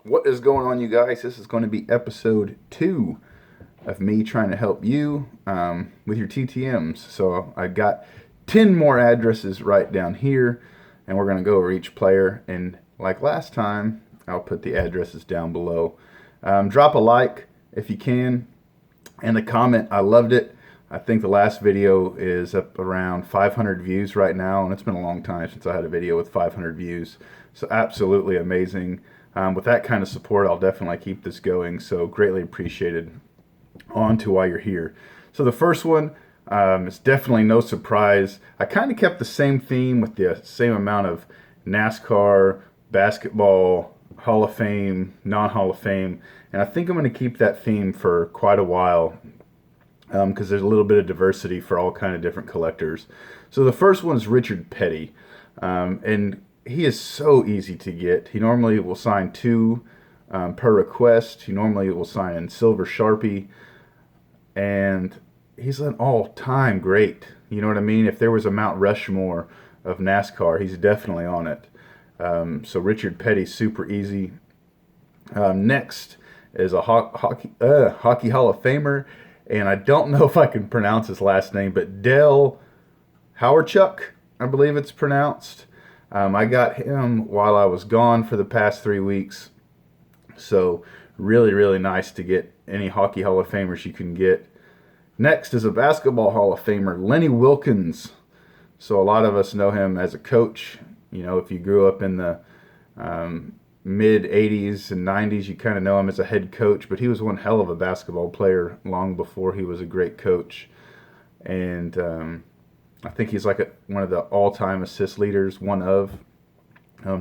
What is going on, you guys? This is going to be episode 2 of me trying to help you with your TTMs. So I got 10 more addresses right down here, and we're going to go over each player. And like last time, I'll put the addresses down below. Drop a like if you can, and a comment. I loved it. I think the last video is up around 500 views right now, and it's been a long time since I had a video with 500 views. So absolutely amazing. With that kind of support, I'll definitely keep this going, so greatly appreciated. On to why you're here. So the first one is definitely no surprise. I kind of kept the same theme with the same amount of NASCAR, basketball, Hall of Fame, non-Hall of Fame, and I think I'm going to keep that theme for quite a while because there's a little bit of diversity for all kind of different collectors. So the first one is Richard Petty, and he is so easy to get. He normally will sign 2 per request. He normally will sign in silver Sharpie, and he's an all-time great. You know what I mean? If there was a Mount Rushmore of NASCAR, he's definitely on it. So Richard Petty, super easy. Next is a hockey Hall of Famer, and I don't know if I can pronounce his last name, but Dale Hawerchuk, I believe it's pronounced. I got him while I was gone for the past 3 weeks. So really, really nice to get any hockey Hall of Famers you can get. Next is a basketball Hall of Famer, Lenny Wilkens. So a lot of us know him as a coach. You know, if you grew up in the mid 80s and 90s, you kind of know him as a head coach. But he was one hell of a basketball player long before he was a great coach. And I think he's like one of the all-time assist leaders, one of.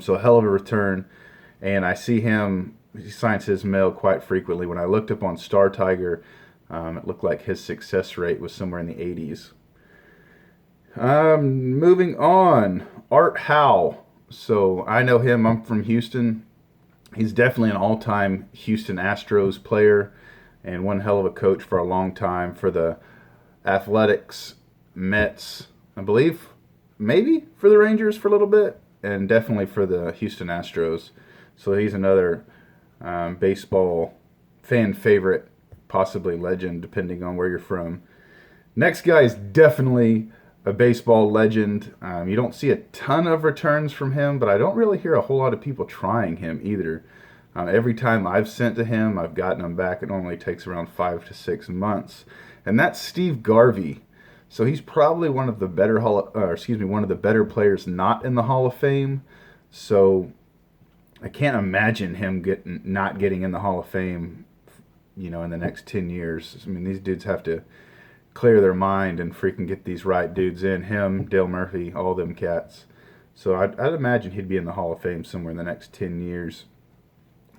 So a hell of a return. And I see him, he signs his mail quite frequently. When I looked up on Star Tiger, it looked like his success rate was somewhere in the 80s. Moving on, Art Howe. So I know him, I'm from Houston. He's definitely an all-time Houston Astros player and one hell of a coach for a long time for the Athletics, Mets, I believe, maybe for the Rangers for a little bit, and definitely for the Houston Astros. So he's another baseball fan favorite, possibly legend, depending on where you're from. Next guy is definitely a baseball legend. You don't see a ton of returns from him, but I don't really hear a whole lot of people trying him either. Every time I've sent to him, I've gotten him back. It normally takes around 5 to 6 months, and that's Steve Garvey. So he's probably one of the better one of the better players not in the Hall of Fame. So I can't imagine him not getting in the Hall of Fame, you know, in the next 10 years. I mean, these dudes have to clear their mind and freaking get these right dudes in. Him, Dale Murphy, all them cats. So I'd imagine he'd be in the Hall of Fame somewhere in the next 10 years.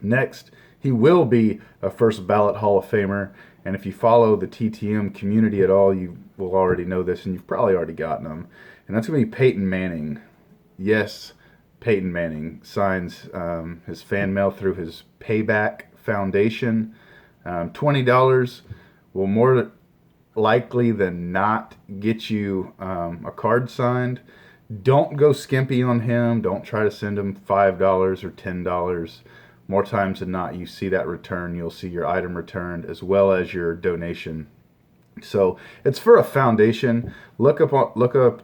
Next, he will be a first ballot Hall of Famer. And if you follow the TTM community at all, you will already know this, and you've probably already gotten them. And that's going to be Peyton Manning. Yes, Peyton Manning signs his fan mail through his PeyBack Foundation. $20 will more likely than not get you a card signed. Don't go skimpy on him. Don't try to send him $5 or $10. More times than not, you see that return. You'll see your item returned as well as your donation. So it's for a foundation. Look up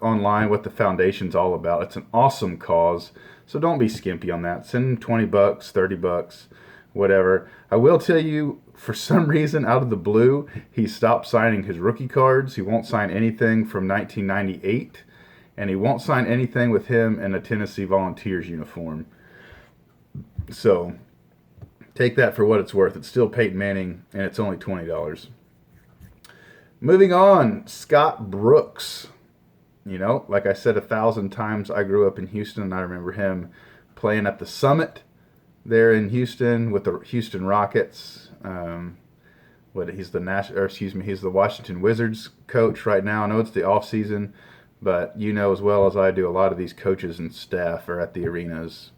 online what the foundation's all about. It's an awesome cause. So don't be skimpy on that. Send him $20, $30, whatever. I will tell you, for some reason, out of the blue, he stopped signing his rookie cards. He won't sign anything from 1998, and he won't sign anything with him in a Tennessee Volunteers uniform. So take that for what it's worth. It's still Peyton Manning, and it's only $20. Moving on, Scott Brooks. You know, like I said 1,000 times, I grew up in Houston, and I remember him playing at the Summit there in Houston with the Houston Rockets. He's the Washington Wizards coach right now. I know it's the off season, but you know as well as I do, a lot of these coaches and staff are at the arenas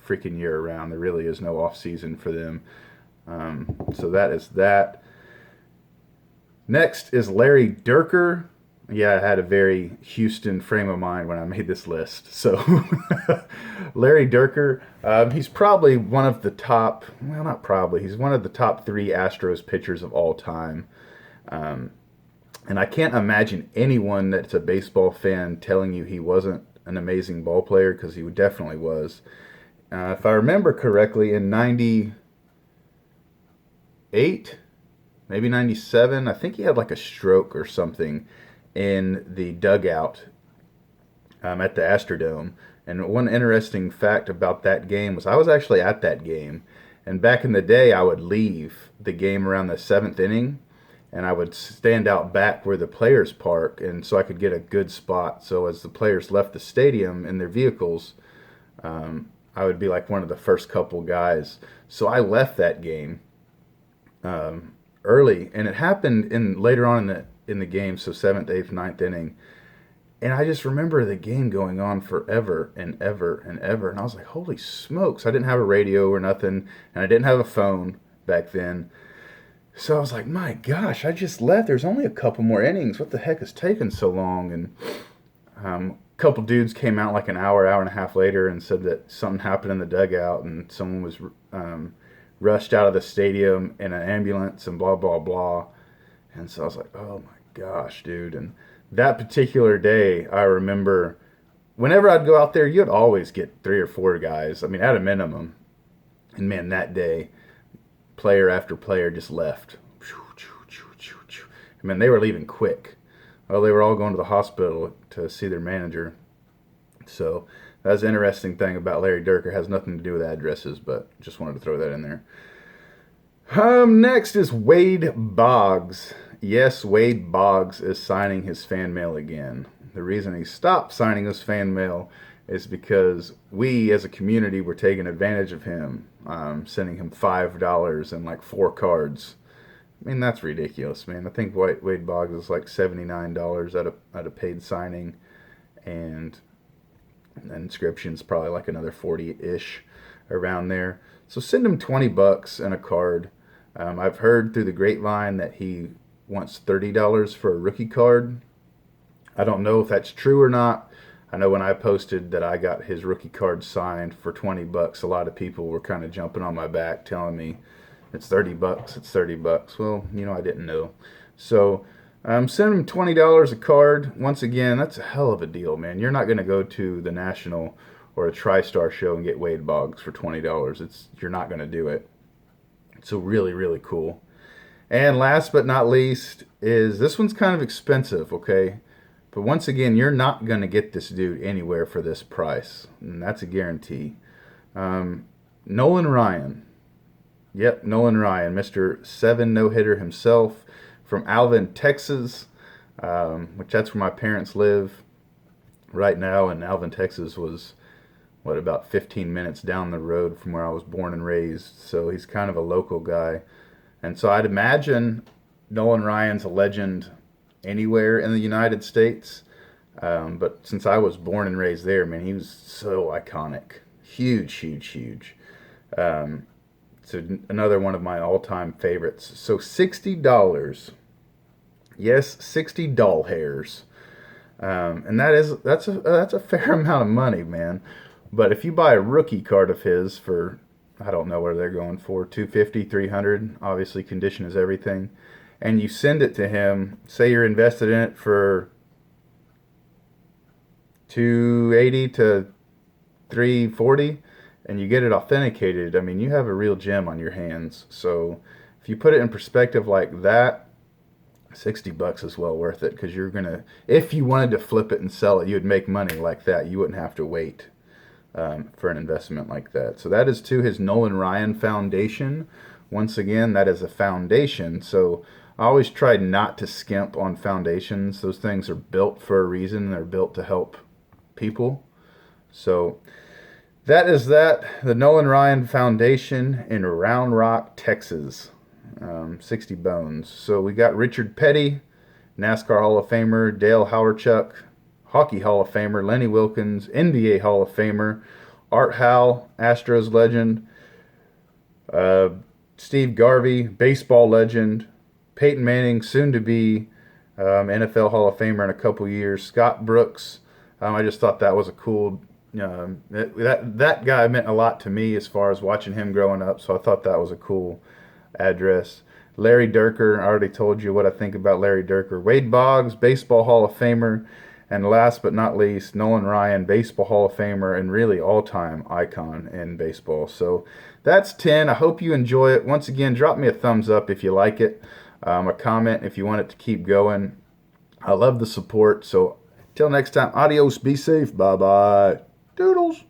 freaking year round. There really is no off season for them. So that is that. Next is Larry Dierker. Yeah, I had a very Houston frame of mind when I made this list. So, Larry Dierker, he's probably one of the top, well, not probably, he's one of the top three Astros pitchers of all time. Um, and I can't imagine anyone that's a baseball fan telling you he wasn't an amazing ball player, because he definitely was. If I remember correctly, in 98, maybe 97, I think he had like a stroke or something in the dugout at the Astrodome. And one interesting fact about that game was I was actually at that game. And back in the day, I would leave the game around the seventh inning, and I would stand out back where the players park, and so I could get a good spot. So as the players left the stadium in their vehicles, I would be like one of the first couple guys. So I left that game early, and it happened in later on in the game, so seventh, eighth, ninth inning. And I just remember the game going on forever and ever and ever. And I was like, holy smokes. I didn't have a radio or nothing, and I didn't have a phone back then. So I was like, my gosh, I just left. There's only a couple more innings. What the heck is taking so long? And a couple dudes came out like an hour, hour and a half later and said that something happened in the dugout, and someone was rushed out of the stadium in an ambulance and blah, blah, blah. And so I was like, oh my gosh, dude. And that particular day, I remember whenever I'd go out there, you'd always get three or four guys. I mean, at a minimum. And man, that day, player after player just left. I mean, they were leaving quick. Well, they were all going to the hospital to see their manager. So that's an interesting thing about Larry Dierker. It has nothing to do with addresses, but just wanted to throw that in there. Next is Wade Boggs. Yes, Wade Boggs is signing his fan mail again. The reason he stopped signing his fan mail is because we as a community were taking advantage of him, sending him $5 and like 4 cards. I mean, that's ridiculous, man. I think Wade Boggs is like $79 at a paid signing, and inscription's probably like another 40-ish around there. So send him $20 and a card. I've heard through the grapevine that he wants $30 for a rookie card. I don't know if that's true or not. I know when I posted that I got his rookie card signed for $20, a lot of people were kind of jumping on my back telling me it's $30, it's $30. Well, I didn't know. So send him $20 a card. Once again, that's a hell of a deal, man. You're not going to go to the National or a TriStar show and get Wade Boggs for $20. You're not going to do it. So really, really cool. And last but not least is, this one's kind of expensive, okay? But once again, you're not going to get this dude anywhere for this price. And that's a guarantee. Nolan Ryan. Yep, Nolan Ryan, Mr. 7 no-hitter himself, from Alvin, Texas, which that's where my parents live right now. And Alvin, Texas was, about 15 minutes down the road from where I was born and raised. So he's kind of a local guy. And so I'd imagine Nolan Ryan's a legend anywhere in the United States. But since I was born and raised there, man, he was so iconic. Huge, huge, huge. So another one of my all-time favorites. So $60. Yes, 60 doll hairs. And that's a fair amount of money, man. But if you buy a rookie card of his for, I don't know what they're going for, $250, $300, obviously condition is everything, and you send it to him, say you're invested in it for $280 to $340, and you get it authenticated, I mean, you have a real gem on your hands. So if you put it in perspective like that, $60 is well worth it, because if you wanted to flip it and sell it, you would make money like that. You wouldn't have to wait for an investment like that. So that is to his Nolan Ryan Foundation. Once again, that is a foundation. So I always try not to skimp on foundations. Those things are built for a reason. They're built to help people. So that is that. The Nolan Ryan Foundation in Round Rock, Texas. 60 bones. So we got Richard Petty, NASCAR Hall of Famer, Dale Hawerchuk, Hockey Hall of Famer, Lenny Wilkens, NBA Hall of Famer, Art Howe, Astros legend, Steve Garvey, baseball legend, Peyton Manning, soon to be NFL Hall of Famer in a couple years. Scott Brooks. I just thought that was a cool. That guy meant a lot to me as far as watching him growing up. So I thought that was a cool address. Larry Dierker. I already told you what I think about Larry Dierker. Wade Boggs, Baseball Hall of Famer. And last but not least, Nolan Ryan, Baseball Hall of Famer and really all-time icon in baseball. So that's 10. I hope you enjoy it. Once again, drop me a thumbs up if you like it, a comment if you want it to keep going. I love the support. So till next time, adios, be safe, bye-bye. Doodles.